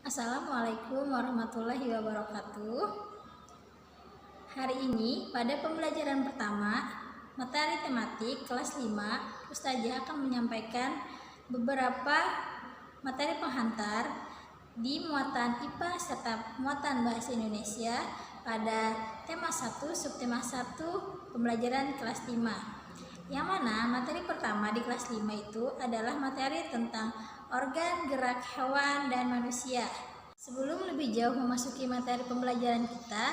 Assalamualaikum warahmatullahi wabarakatuh. Hari ini pada pembelajaran pertama materi tematik kelas 5, Ustazah akan menyampaikan beberapa materi penghantar di muatan IPA serta muatan Bahasa Indonesia pada tema 1 subtema 1 pembelajaran kelas 5. Yang mana materi pertama di kelas 5 itu adalah materi tentang organ gerak hewan dan manusia. Sebelum lebih jauh memasuki materi pembelajaran kita,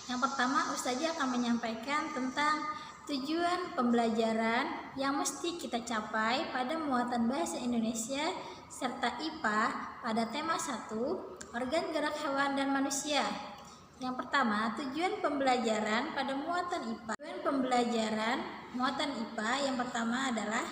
yang pertama Ustazah akan menyampaikan tentang tujuan pembelajaran yang mesti kita capai pada muatan Bahasa Indonesia serta IPA pada tema 1, organ gerak hewan dan manusia. Yang pertama, tujuan pembelajaran pada muatan IPA. Tujuan pembelajaran muatan IPA yang pertama adalah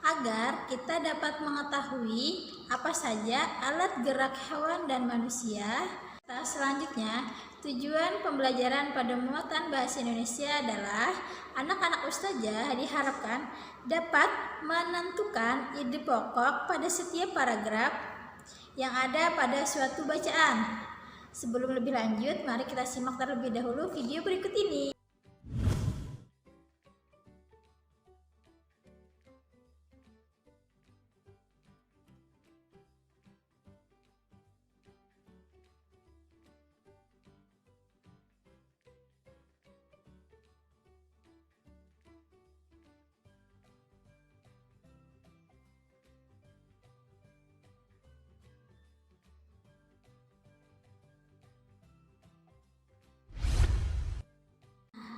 agar kita dapat mengetahui apa saja alat gerak hewan dan manusia. Selanjutnya, tujuan pembelajaran pada muatan Bahasa Indonesia adalah anak-anak Ustazah diharapkan dapat menentukan ide pokok pada setiap paragraf yang ada pada suatu bacaan. Sebelum lebih lanjut, mari kita simak terlebih dahulu video berikut ini.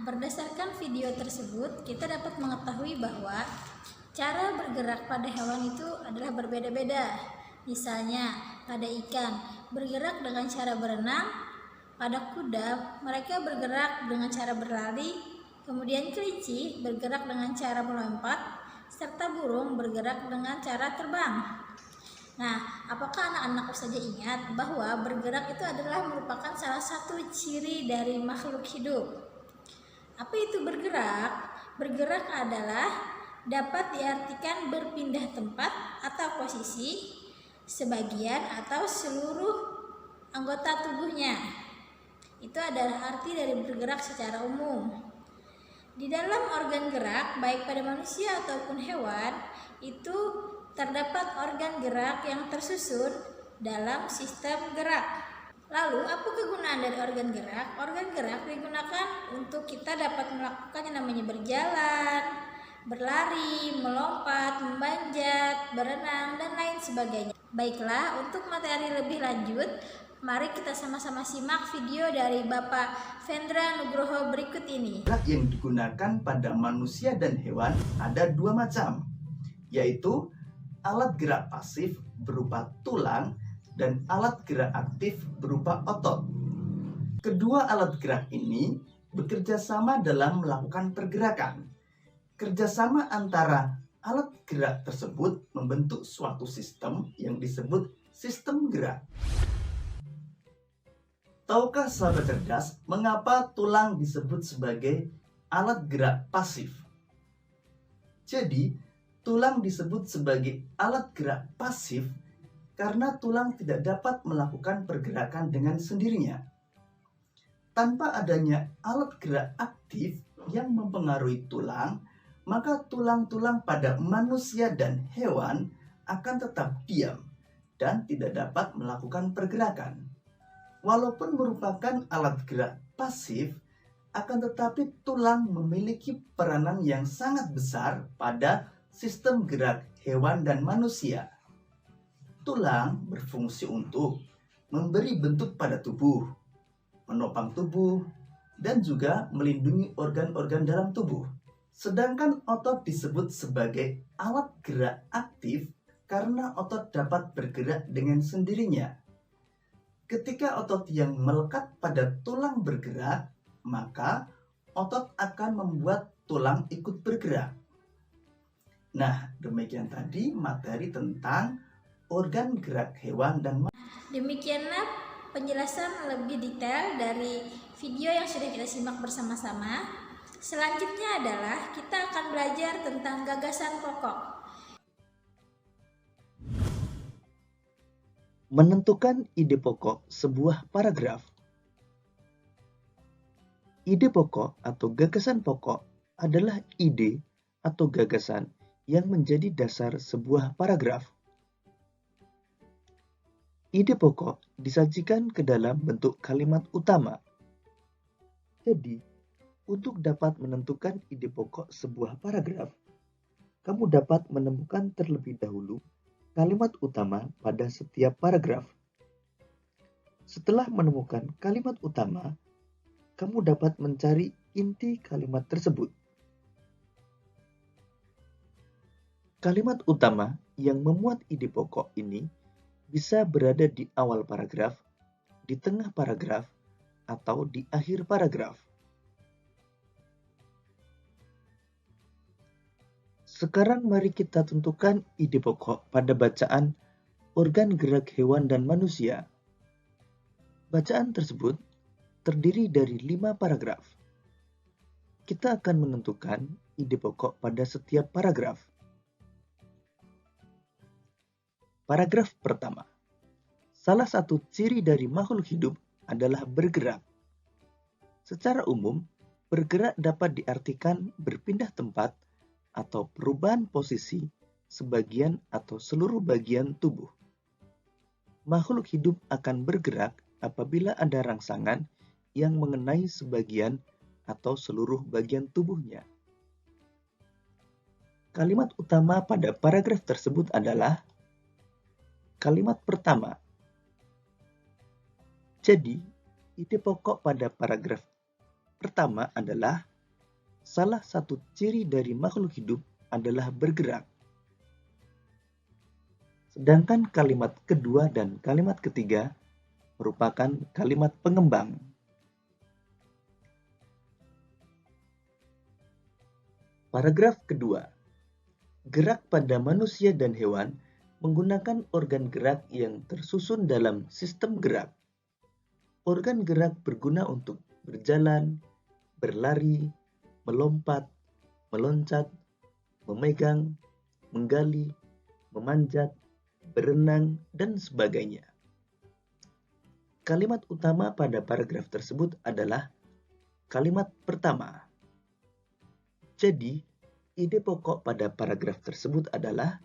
Berdasarkan video tersebut, kita dapat mengetahui bahwa cara bergerak pada hewan itu adalah berbeda-beda. Misalnya, pada ikan bergerak dengan cara berenang, pada kuda mereka bergerak dengan cara berlari, kemudian kelinci bergerak dengan cara melompat, serta burung bergerak dengan cara terbang. Nah, apakah anak-anak Ustazah ingat bahwa bergerak itu adalah merupakan salah satu ciri dari makhluk hidup? Apa itu bergerak? Bergerak adalah dapat diartikan berpindah tempat atau posisi, sebagian atau seluruh anggota tubuhnya. Itu adalah arti dari bergerak secara umum. Di dalam organ gerak, baik pada manusia ataupun hewan, itu terdapat organ gerak yang tersusun dalam sistem gerak. Lalu, apa kegunaan dari organ gerak? Organ gerak digunakan untuk kita dapat melakukan yang namanya berjalan, berlari, melompat, memanjat, berenang, dan lain sebagainya. Baiklah, untuk materi lebih lanjut, mari kita sama-sama simak video dari Bapak Vendra Nugroho berikut ini. Gerak yang digunakan pada manusia dan hewan ada dua macam, yaitu alat gerak pasif berupa tulang dan alat gerak aktif berupa otot. Kedua alat gerak ini bekerja sama dalam melakukan pergerakan. Kerjasama antara alat gerak tersebut membentuk suatu sistem yang disebut sistem gerak. Tahukah sahabat cerdas mengapa tulang disebut sebagai alat gerak pasif? Jadi, tulang disebut sebagai alat gerak pasif karena tulang tidak dapat melakukan pergerakan dengan sendirinya. Tanpa adanya alat gerak aktif yang mempengaruhi tulang, maka tulang-tulang pada manusia dan hewan akan tetap diam dan tidak dapat melakukan pergerakan. Walaupun merupakan alat gerak pasif, akan tetapi tulang memiliki peranan yang sangat besar pada sistem gerak hewan dan manusia. Tulang berfungsi untuk memberi bentuk pada tubuh, menopang tubuh, dan juga melindungi organ-organ dalam tubuh. Sedangkan otot disebut sebagai alat gerak aktif karena otot dapat bergerak dengan sendirinya. Ketika otot yang melekat pada tulang bergerak, maka otot akan membuat tulang ikut bergerak. Nah, demikian tadi materi tentang organ gerak hewan dan Demikianlah penjelasan lebih detail dari video yang sudah kita simak bersama-sama. Selanjutnya adalah kita akan belajar tentang gagasan pokok. Menentukan ide pokok sebuah paragraf. Ide pokok atau gagasan pokok adalah ide atau gagasan yang menjadi dasar sebuah paragraf. Ide pokok disajikan ke dalam bentuk kalimat utama. Jadi, untuk dapat menentukan ide pokok sebuah paragraf, kamu dapat menemukan terlebih dahulu kalimat utama pada setiap paragraf. Setelah menemukan kalimat utama, kamu dapat mencari inti kalimat tersebut. Kalimat utama yang memuat ide pokok ini bisa berada di awal paragraf, di tengah paragraf, atau di akhir paragraf. Sekarang mari kita tentukan ide pokok pada bacaan organ gerak hewan dan manusia. Bacaan tersebut terdiri dari 5 paragraf. Kita akan menentukan ide pokok pada setiap paragraf. Paragraf pertama. Salah satu ciri dari makhluk hidup adalah bergerak. Secara umum, bergerak dapat diartikan berpindah tempat atau perubahan posisi sebagian atau seluruh bagian tubuh. Makhluk hidup akan bergerak apabila ada rangsangan yang mengenai sebagian atau seluruh bagian tubuhnya. Kalimat utama pada paragraf tersebut adalah kalimat pertama. Jadi, ide pokok pada paragraf pertama adalah salah satu ciri dari makhluk hidup adalah bergerak. Sedangkan kalimat kedua dan kalimat ketiga merupakan kalimat pengembang. Paragraf kedua. Gerak pada manusia dan hewan menggunakan organ gerak yang tersusun dalam sistem gerak. Organ gerak berguna untuk berjalan, berlari, melompat, meloncat, memegang, menggali, memanjat, berenang, dan sebagainya. Kalimat utama pada paragraf tersebut adalah kalimat pertama. Jadi, ide pokok pada paragraf tersebut adalah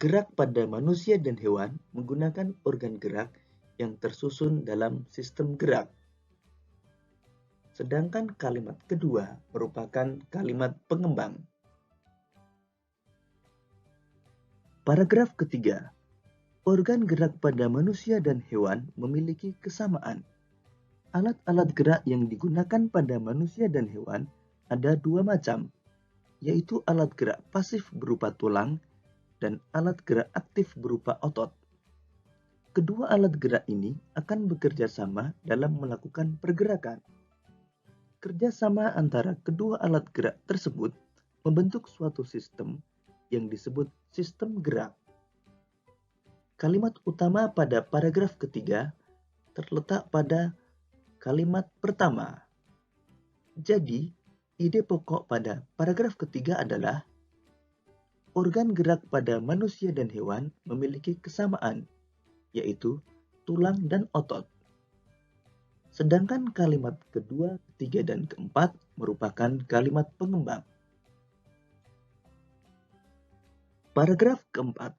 gerak pada manusia dan hewan menggunakan organ gerak yang tersusun dalam sistem gerak. Sedangkan kalimat kedua merupakan kalimat pengembang. Paragraf ketiga. Organ gerak pada manusia dan hewan memiliki kesamaan. Alat-alat gerak yang digunakan pada manusia dan hewan ada 2 macam, yaitu alat gerak pasif berupa tulang dan alat gerak aktif berupa otot. Kedua alat gerak ini akan bekerja sama dalam melakukan pergerakan. Kerjasama antara kedua alat gerak tersebut membentuk suatu sistem yang disebut sistem gerak. Kalimat utama pada paragraf ketiga terletak pada kalimat pertama. Jadi, ide pokok pada paragraf ketiga adalah organ gerak pada manusia dan hewan memiliki kesamaan, yaitu tulang dan otot. Sedangkan kalimat kedua, ketiga, dan keempat merupakan kalimat pengembang. Paragraf keempat.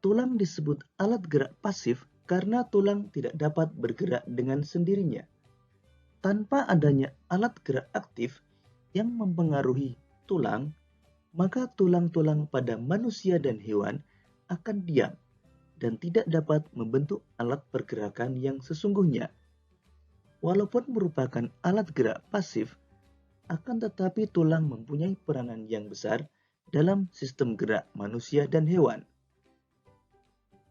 Tulang disebut alat gerak pasif karena tulang tidak dapat bergerak dengan sendirinya. Tanpa adanya alat gerak aktif yang mempengaruhi tulang, maka tulang-tulang pada manusia dan hewan akan diam dan tidak dapat membentuk alat pergerakan yang sesungguhnya. Walaupun merupakan alat gerak pasif, akan tetapi tulang mempunyai peranan yang besar dalam sistem gerak manusia dan hewan.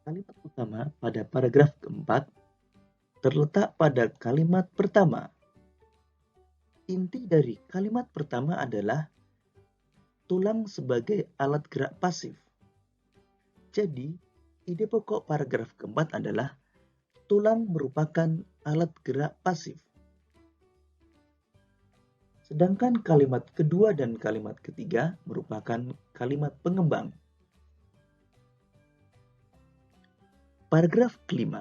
Kalimat utama pada paragraf keempat terletak pada kalimat pertama. Inti dari kalimat pertama adalah tulang sebagai alat gerak pasif. Jadi, ide pokok paragraf keempat adalah tulang merupakan alat gerak pasif. Sedangkan kalimat kedua dan kalimat ketiga merupakan kalimat pengembang. Paragraf kelima.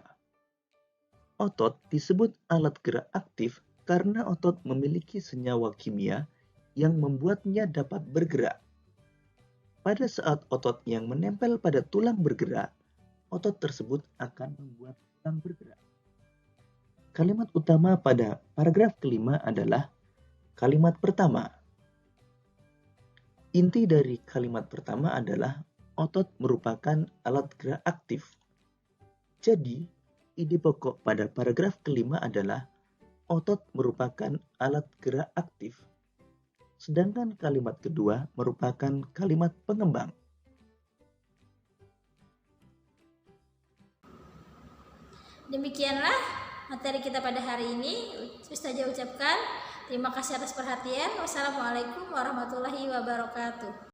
Otot disebut alat gerak aktif karena otot memiliki senyawa kimia yang membuatnya dapat bergerak. Pada saat otot yang menempel pada tulang bergerak, otot tersebut akan membuat tulang bergerak. Kalimat utama pada paragraf kelima adalah kalimat pertama. Inti dari kalimat pertama adalah otot merupakan alat gerak aktif. Jadi, ide pokok pada paragraf kelima adalah otot merupakan alat gerak aktif. Sedangkan kalimat kedua merupakan kalimat pengembang. Demikianlah materi kita pada hari ini. Ustazah ucapkan terima kasih atas perhatian. Wassalamualaikum warahmatullahi wabarakatuh.